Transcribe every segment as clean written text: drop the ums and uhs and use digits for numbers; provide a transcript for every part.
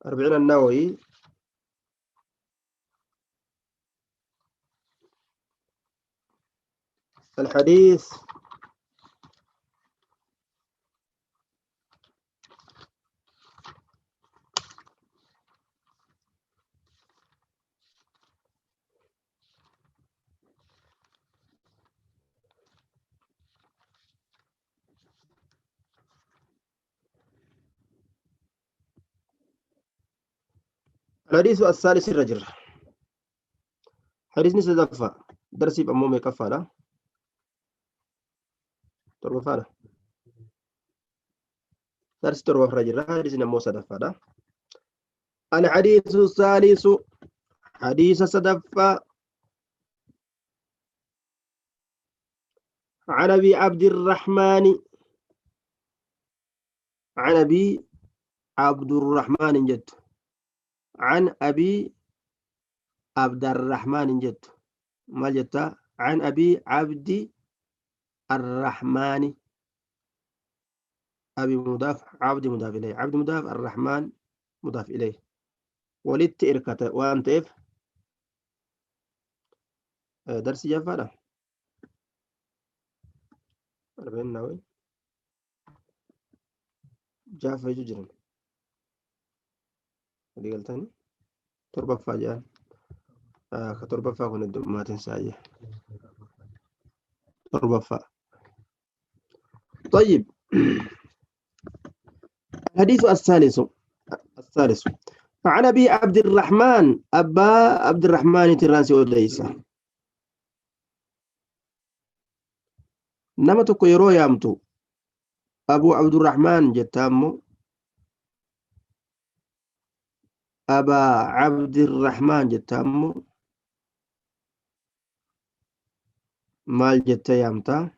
40 النووي الحديث الحديث الثالث الرجل حديث نسدفة درسي بأمومي كفالة تربفالة درس تربف الرجل حديث نمو سدفة الحديث الثالث حديث سدفة عن أبي عبد الرحمن عن أبي عبد الرحمن جد عن أبي عبد الرحمن جد ما جت عن أبي عبد الرحمن أبي مضاف عبد مضاف إليه عبد مضاف الرحمن مضاف إليه ولدت إركته وأنت إف درس جفالة 40 نووي جافة جرم اللي قلتني تربة فاجأة كتربة فا كن ما تنسى تربة فا طيب الحديث الثالث عن أبي عبد الرحمن أبا عبد الرحمن ترانسي أوديسا نما تكو يرو يامتو أبو عبد الرحمن جتامو أبا عبد الرحمن جتامو مال جتا يامتا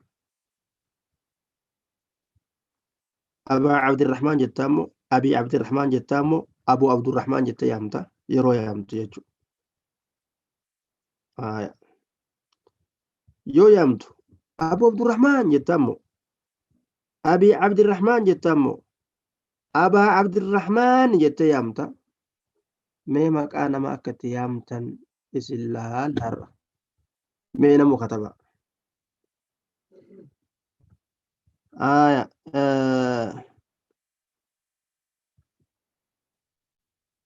أبا عبد الرحمن جتامو أبي عبد الرحمن جتامو أبو عبد الرحمن جتا يامتا يرو يامتو يجو يو يامتو أبو عبد الرحمن جتامو أبي عبد الرحمن جتامو أبا عبد الرحمن جتا يامتا ميمك أنا ما أكت يامتا إسلا الهرة مينا مكتبة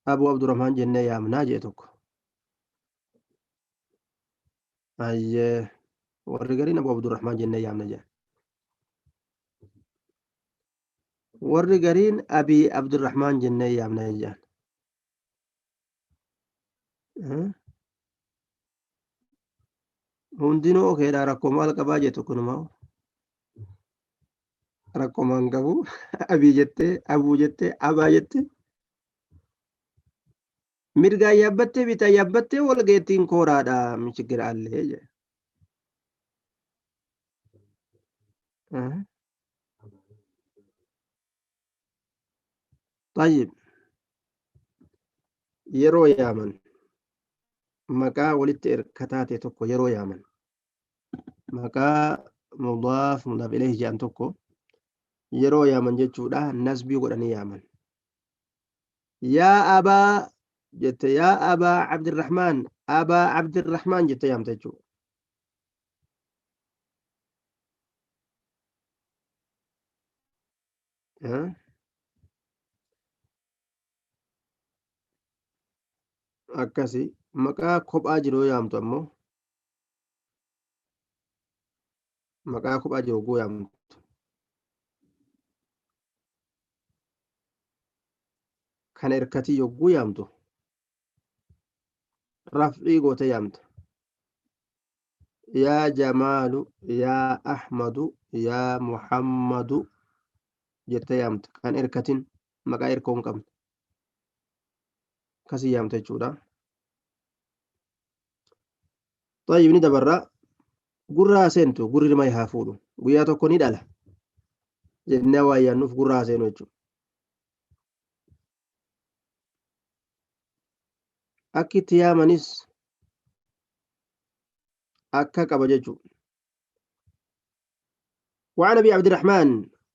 أبو عبد الرحمن جنة يامنا جيتك أي ورقرين أبو عبد الرحمن جنة يامنا جا ورقرين أبي عبد الرحمن جنة يامنا جا hundinuu okeedha rakkoo maal qabaa jettu kunumaa rakkoo maan qabu abii jettee abuu jettee abaa jettee mirgaa yaabbattee bitaa yaabbattee wal geettiin kooraadha michigira allee jedhe طيب yeroo yaaman maqaa walitti kataate tokko yeroo yaaman maqaa mudaaf mudaaf ilayhi jedhan tokko yeroo yaaman jechuudha nasbii godhanii yaaman yaa abaa jette yaa abaa cabdirrahmaan jette yaamta jechuudha akkasi maqaa kophaa jiru yaamtu ammoo maqaa kophaa jiru oguu yaamtu kan erkatii yogguu yaamtu raf'ii goote yaamta yaa jamaalu yaa ahmadu yaa muhammadu jette yaamta kan erkatin maqaa erkoo hin qabne kasii yaamta jechuudha طيب ni dabarra gurraa seentu gurri ilma haa fuudhu guyyaa tokko ni dhala jennee waa yaannuuf gurraa seenu jechuudha akki itti yaamanis akka qaba jechuudha وعن أبي عبد الرحمن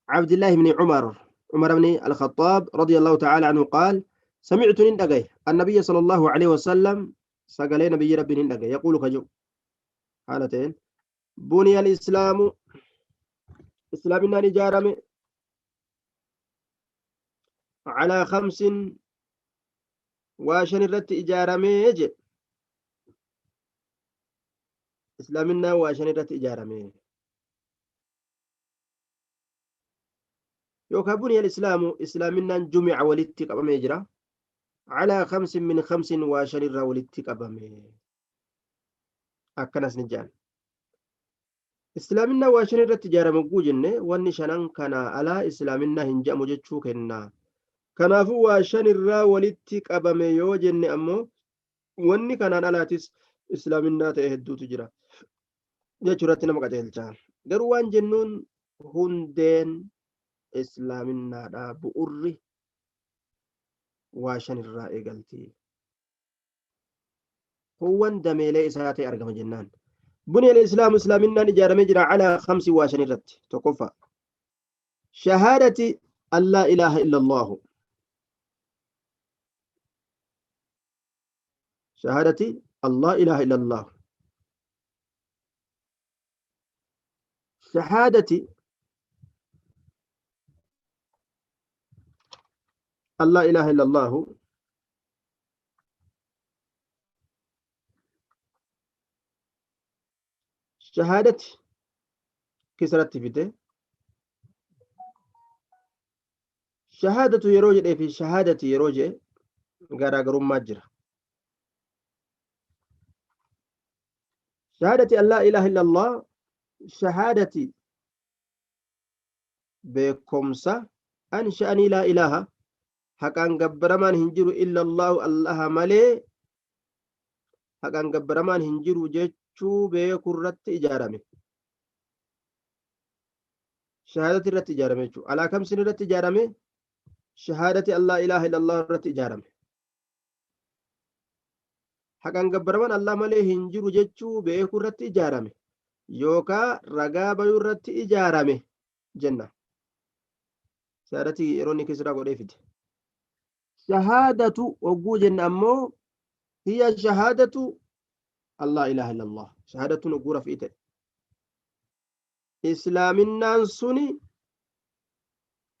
عبد الله بن عمر بن الخطاب رضي الله تعالى عنه قال سمعت نندقي النبي صلى الله عليه وسلم سقلي نبي ربي نندقي يقول كجو حالتين بني الإسلام إسلامنا نجارم على خمس واشن الرت إجارمي يجي إسلامنا واشن الرت إجارمي يوكا بني الإسلام إسلامنا جمع ولدتك أبا يجرى على خمس من خمس واشن الرا ولدتك أبا أكنس نجان إسلامنا واشن الرت إجارمي جوجنة واني شنان كان على إسلامنا هنجا مجتشو كنا kanaafuu waa shan irraa walitti qabame yoo jenne ammoo wanni kanaan alaatis islaaminaa ta'e hedduutu jira jechuurratti nama qajeelcha garuu waan jennuun hundeen islaaminaadha bu'urri waa shan irraa eegalti huwwan dameelee isaa ta'e argama jennaan buniyal islaamu islaaminaan ijaaramee jira calaa khamsi waa shan irratti tokkoffa shahaadati an laa ilaaha illa allaahu شهادتي الله إله إلا الله شهادتي الله إله إلا الله شهادتي كسرت فيته شهادة يروج في شهادة يروج غراغرم ماجرة شهادة أن لا إله إلا الله شهادة بكمسة أن شأني لا إله حقان قبرمان هنجر إلا الله الله ملي حقان قبرمان هنجر جتشو بكرة إجارمي شهادة الرت إجارمي على كم سنة الرت إجارمي شهادة أن لا إله إلا الله الرت إجارمي حقان قبرمان الله ملي هنجر جتشو بكرة إجارمي يوكا رقابة الرت إجارمي جنة شهادتي يروني كسرى قريفت شهادة وجود أمو هي شهادة الله إله إلا الله شهادة نقول في إيته إسلامنا سني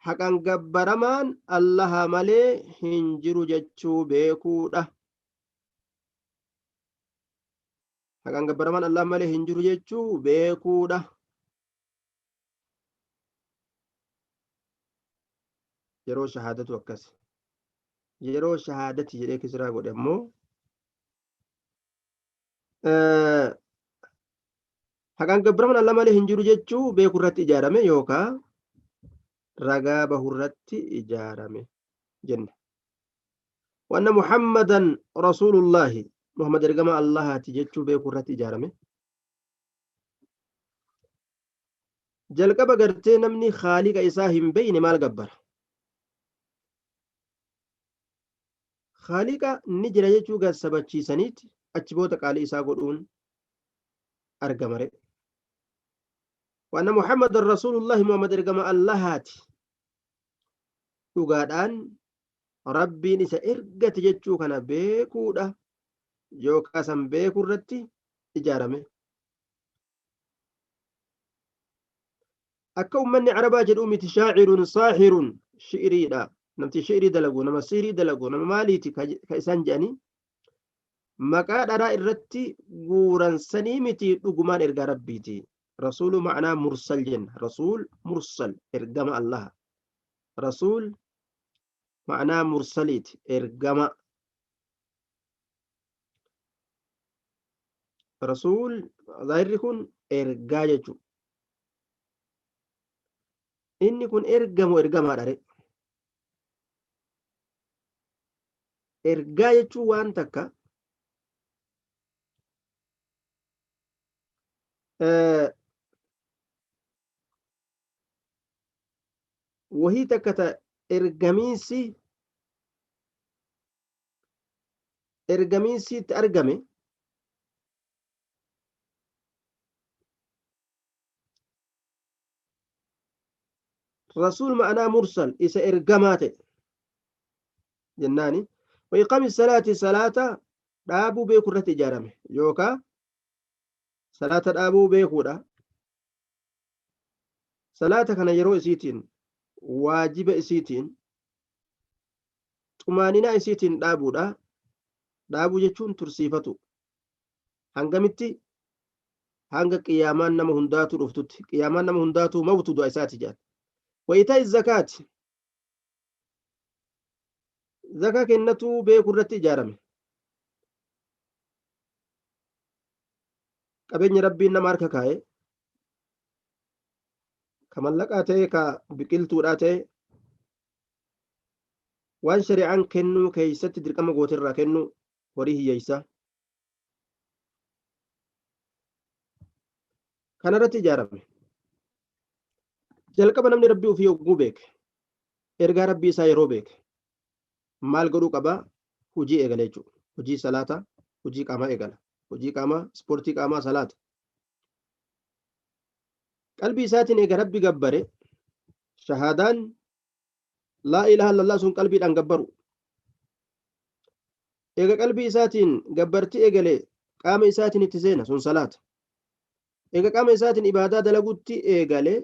حقا جبرمان الله ملي هنجر جتشو بيكودا حقا جبرمان الله ملي هنجر جتشو بيكودا يرو شهادة وكس yeroo shahaadati jedhee kisiraa godhe ammoo haqaan gabbaraman alla malee hin jiru jechuu beeku irratti ijaarame yookaan ragaa bahu irratti ijaarame jenna wanna muhammadan rasuulullaahi muhammad ergama allahaati jechuu beeku irratti ijaarame jalqaba gartee namni khaaliqa isaa hin beeyne maal gabbara خالقا نجرا يجو قد سبتشي سنيت أجبوت قال إسا قدون أرقمري وأن محمد رسول الله محمد أرقم اللهات وقادان ربي نسا إرقت جتشو كان بيكو ده يوكا سن بيكو رتي إجارمي أكو من عربا جدومي تشاعر صاحر شئري ده namti shi'irii dalagu nama siirii dalagu nama maaliiti ka isaan jedhanii maqaa dharaa irratti guuransanii miti dhugumaan ergaa rabbiiti rasuulu ma'anaa mursal jenna rasuul mursal ergama allah rasuul ma'anaa mursaliiti ergama rasuul zaahirri kun ergaa jechuu inni kun ergamu ergamaa dhare ergaa jechuun waan takka wahii takka ta ergamiinsiitti argame rasuul ma'anaa mursal isa ergamaa ta'e jennaani وإقام الصلاة صلاة dhaabuu beekuu irratti ijaarame yookaan salaata dhaabuu beekuudha salaata kana yeroo isiitiin waajiba isiitiin xumaaninaa isiitiin dhaabuudha dhaabuu jechuun tursiifatu hangamitti hanga qiyaamaan nama hundaatu dhuftutti qiyaamaan nama hundaatu mawtu du'a isaati jedhan wayitaa zakaati zakaa kennatuu beekuu irratti ijaarame qabeenya rabbiin nama harka kaa'e ka mallaqaa ta'e ka biqiltuudhaa ta'e waan shari'aan kennuu keeysatti dirqama gootirraa kennuu horii hiyyeeysaa kana irratti ijaarame jalqaba namni rabbii ofii yogguu beeke ergaa rabbii isaa yeroo beeke maal godhuu qabaa hujii eegala jechuudha hujii salaata hujii qaamaa eegala hujii qaamaa ispoortii qaamaa salaata qalbii isaatiin eega rabbi gabbare shahaadaan laa ilaaha illallah sun qalbiidhaan gabbaru eega qalbii isaatiin gabbartii eegale qaama isaatiin itti seena sun salaata eega qaama isaatiin ibaadaa dalagutti eegale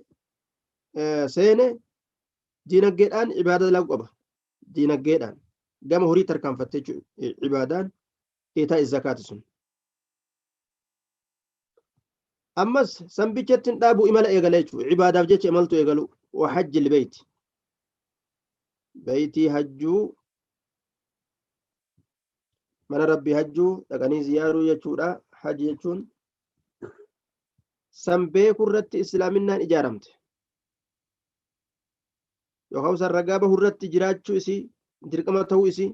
seene diinagdeedhaan ibaadaa dalaguu qaba diinagdeedhaan gama horii tarkaanfattee ibaadaan itaa zakaati sun ammas sanbichattiin dhaabuu imala eegale jechuudha ibaadaaf jecha imaltu eegalu wa hajjil beeyti beeytii hajjuu mana rabbii hajjuu dhaqanii ziyaaruu jechuudha hajji jechuun san beekuu irratti islaaminaan ijaaramte yookaan san ragaa bahuu irratti jiraachuu isii dirqama ta'uu isii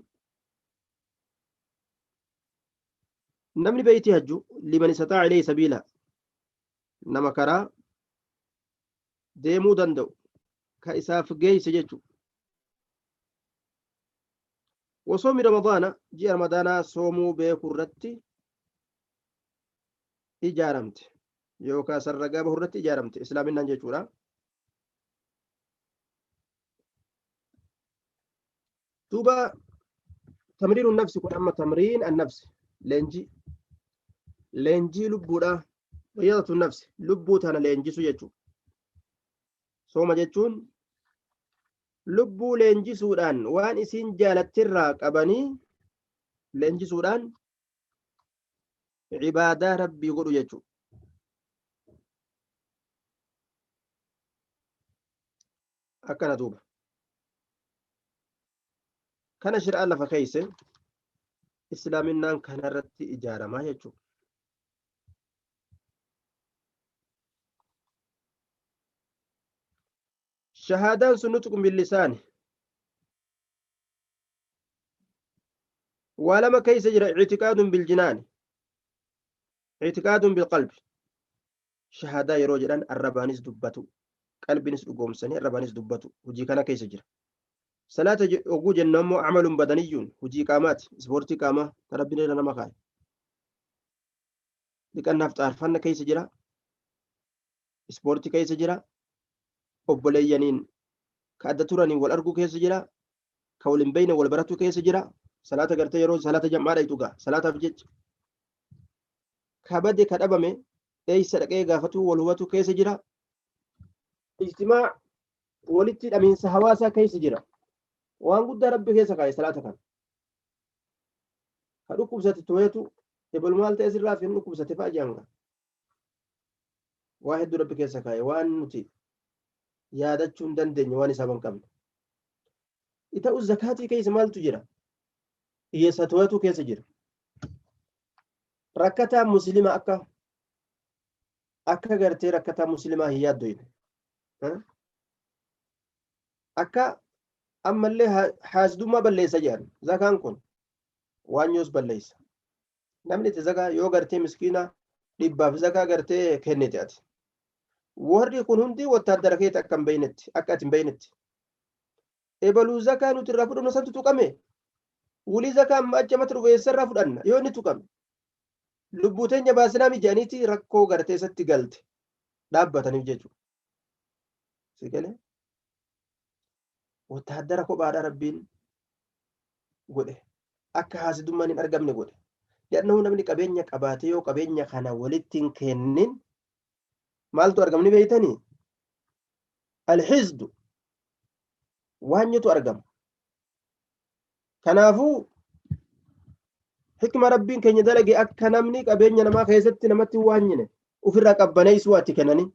namni beeytii hajjuu liman istataa ilayhi sabiila nama karaa deemuu danda'u ka isaaf geeyse jechuudha wasoomi ramadaana ji'a ramadaanaa soomuu beekuu irratti ijaaramte yookaan san ragaa bahuu irratti ijaaramte islaaminaan jechuudha duuba tamriinu nafsi kun amma tamriin annafsi leenjii lubbuudha riyadatu nafsi lubbuu tana leenjisu jechuudha sooma jechuun lubbuu leenjisuudhaan waan isiin jaalattirraa qabanii leenjisuudhaan ibaadaa rabbii godhu jechuudha akkana duuba kana shir'aan lafa keeyse islaaminaan kanarratti ijaaramaa jechuudha shahaadaan sun nutqun billisaani waa lama keeysa jira ictiqaadun biljinaani ictiqaadun bilqalbi shahaadaa yeroo jedhan arrabaanis dubbatu qalbinis dhugoomsanii arrabaanis dubbatu hujii kana keeysa jira salaata oguu jennu ammoo amalun badaniyyuun hujii qaamaati ispoortii qaamaa ka rabbiin irra nama kaa'e dhiqannaaf xaarfanna keeysa jira ispoortii keeysa jira obboleeyyaniin ka adda turaniin wal arguu keessa jira ka waliin beeyne wal baratuu keessa jira salaata gartee yeroo salaata jam'aa dhaytu gaa salaataaf jecha ka bade ka dhabame eeysa dhaqee gaafatuu wal hubatu keessa jira ijtimaa walitti dhamiinsa hawaasaa keessa jira waan guddaa rabbi keessa kaa'e salaata kana ka dhukkubsate to'etu ebol maal ta'e sirraa fi dhukkubsate fa'a jaanga waa hedduu rabbi keessa kaa'e waan nuti yaadachuu hin dandeenye waan isaa ban qabne ita'u zakaatii keessa maaltu jira hiyyeessa to'atu keessa jira rakkataa muslima akka gartee rakkataa muslimaa hin yaaddoyne akka ammallee haasdummaa balleessa jedhan zakaan kun waan yoos balleessa namni itti zakaa yoo gartee miskiina dhibbaaf zakaa gartee kennite ati warri kun hundi wottaaddara keeti akka hin beeynetti akka ati hin beeynetti ebaluu zakaa nuti irraa fudhannu santu tuqame wulii zakaa amma ajjamatti dhufe eessarraa fudhanna yoo inni tuqame lubbuu teenya baasinaa mijaaniiti rakkoo gartee isatti galte dhaabbataniif jechuudha si galee wottaaddara kophaadha rabbiin godhe akka haasidummaan hin argamne godhe li'annahu namni qabeenya qabaate yoo qabeenya kana walitti hin kennin maaltu argamni beeytanii alxizdu waanyutu argama kanaafuu hikma rabbiin keenya dalage akka namni qabeenya namaa keessatti namatti hin waanyine ofirraa qabbaneessuu ati kennanii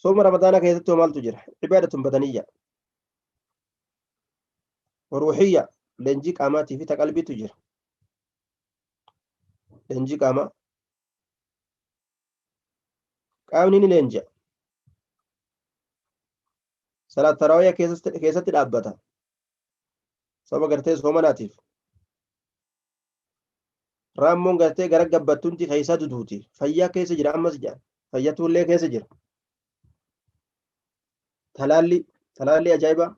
sooma ramadaana keessatti maaltu jira ibaadatun badaniyya ruuxiyya leenjii qaamaatii fi qalbiitu jira leenjii qaamaa qaamni ni leenji'a salaat tarawiyyaa keessatti dhaabbata sababa gartee soomanaatiif raammoon gartee gara gabbattuunti keeysaa duduuti fayyaa keessa jira ammas jedhan fayyatuullee keessa jira talaalli ajaa'ibaa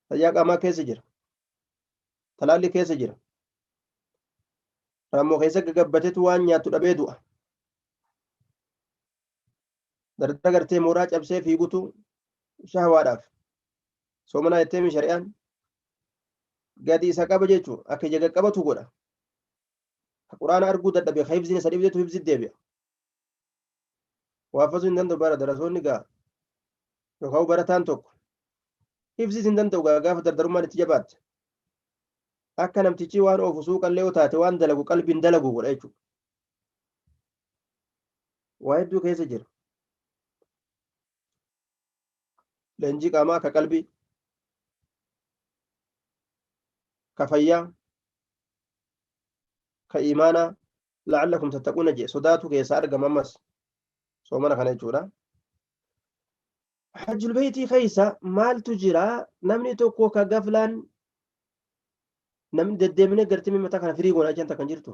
fayyaa qaamaa keessa jira talaalli keessa jira raammoo keessa gagabbatetu waan nyaattu dhabee du'a dardara gartee mooraa cabsee fiigutu shahwaadhaaf soomanaa jetteemi shari'aan gadi isa qaba jechuun akka ija qaqqabatu godha quraana arguu dadhabe hifziin isa dhibdeetu hifzi deebi'a waafasuu hin danda'u bara darasoonni gaa yookaan barataan tokko hifzis hin danda'u gaafa dardarummaan itti jabaatte akka namtichi waan oofu suuqallee yoo taate waan dalagu qalbiin dalagu godha jechuudha waa hedduu keessa jira leenjii qaamaa ka qalbii ka fayyaa ka imaanaa la'allakum tattaquuna jee sodaatu keessaa argama ammas soomana kana jechuudha hajjul beeytii keeysa maaltu jira namni tokko ka gaflaan namni deddeemine gartimi mataa kana firii goonaa janta kan jirtu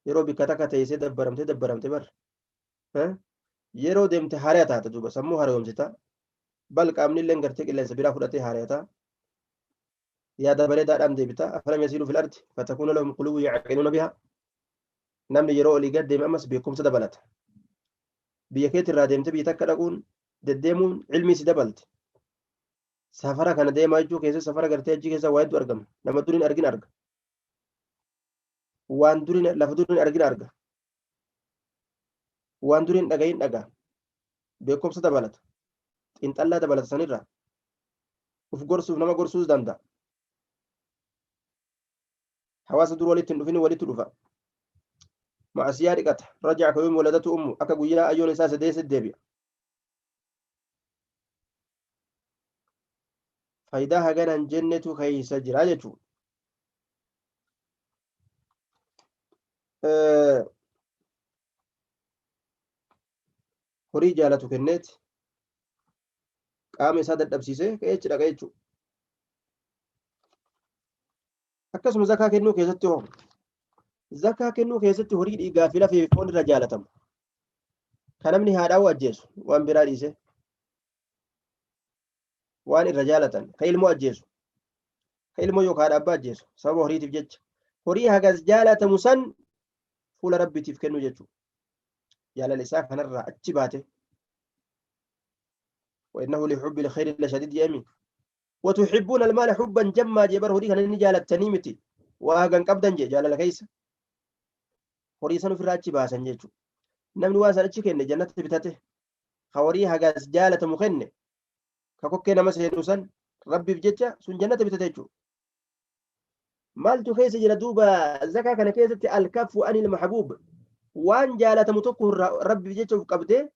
yeroo bikka takka teessee dabbaramte bar yeroo deemte haaraa taate duuba sammuu haaromsita bal qaamni illee gartee qilleensa biraa fudhatee haarata yaada bareedaadhaan deebita afalam yasiilu fil ardi fatakuuna lahum quluubun yacqiluuna bihaa namni yeroo olii gad deeme ammas beekumsa dabalata biyya keetti irraa deemte biyya takka dhaquun deddeemuun ilmii si dabalti safara kana deemaa jechuu keessa safara gartee achi keessa waa hedduu argama nama duriin argin arga waan duriin lafa duriin argin arga waan duriin dhagayin dhagaa beekumsa dabalata xiinxallaa dabalata sanirraa uf gorsuuf nama gorsuus danda'a hawaasa dur walitti hin dhufin walitti dhufa macasiyaa dhiqata rajaca kayuumi waladatu ummu akka guyyaa ayyoon isaa sadeessit deebi'a faayidaa haganan jennetu keeysa jira jechuu horii jaalatu kenneeti qaama isaa dadhabsiisee ka'eechi dhaqa jechuu akkasuma zakaa kennuu keessatti hoo zakaa kennuu keessatti horii dhiigaa fi lafee foon irra jaalatamu kan namni haadhaa'u ajjeesu waan biraa dhiise waan irra jaalatan ka ilmoo ajjeesu ka ilmoo yookaan haadha abbaa ajjeesu sababa horiitiif jecha horii hagas jaalatamu san fuula rabbiitiif kennu jechuu jaalala isaa kanarraa achi baate وإنه لحب الخير لشديد يمين وتحبون المال حبا جما جبر هوري كان نجال التنيمتي واغن قبدا جال كيس هوري سنو في راتشي باسن جيجو نمن واسن اتشي كن جنة بتاته خوري هاغاس جالة مخن كاكوكي نمس هيدوسن ربي بجيتشا سن جنة بتاته مالتو كيس جل دوبا زكا كان كيس الكف عن المحبوب وان جالة متوكو ربي بجيتشا قبده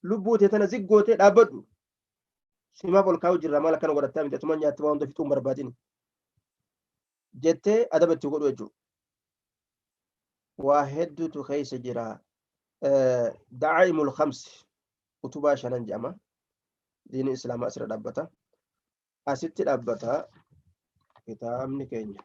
لبوتي تنزقوتي دابدو simaa ol kaa'u jirra maal akkana godhattaa miti atuma nyaatti waan hunda fixuun barbaadin jettee adaba itti godhu jechuudha waa hedduutu keessa jira daa'imul khamsi utubaa shanan jedhama diinii islaamaa asirra dhaabbata asitti dhaabbata kitaabni keenya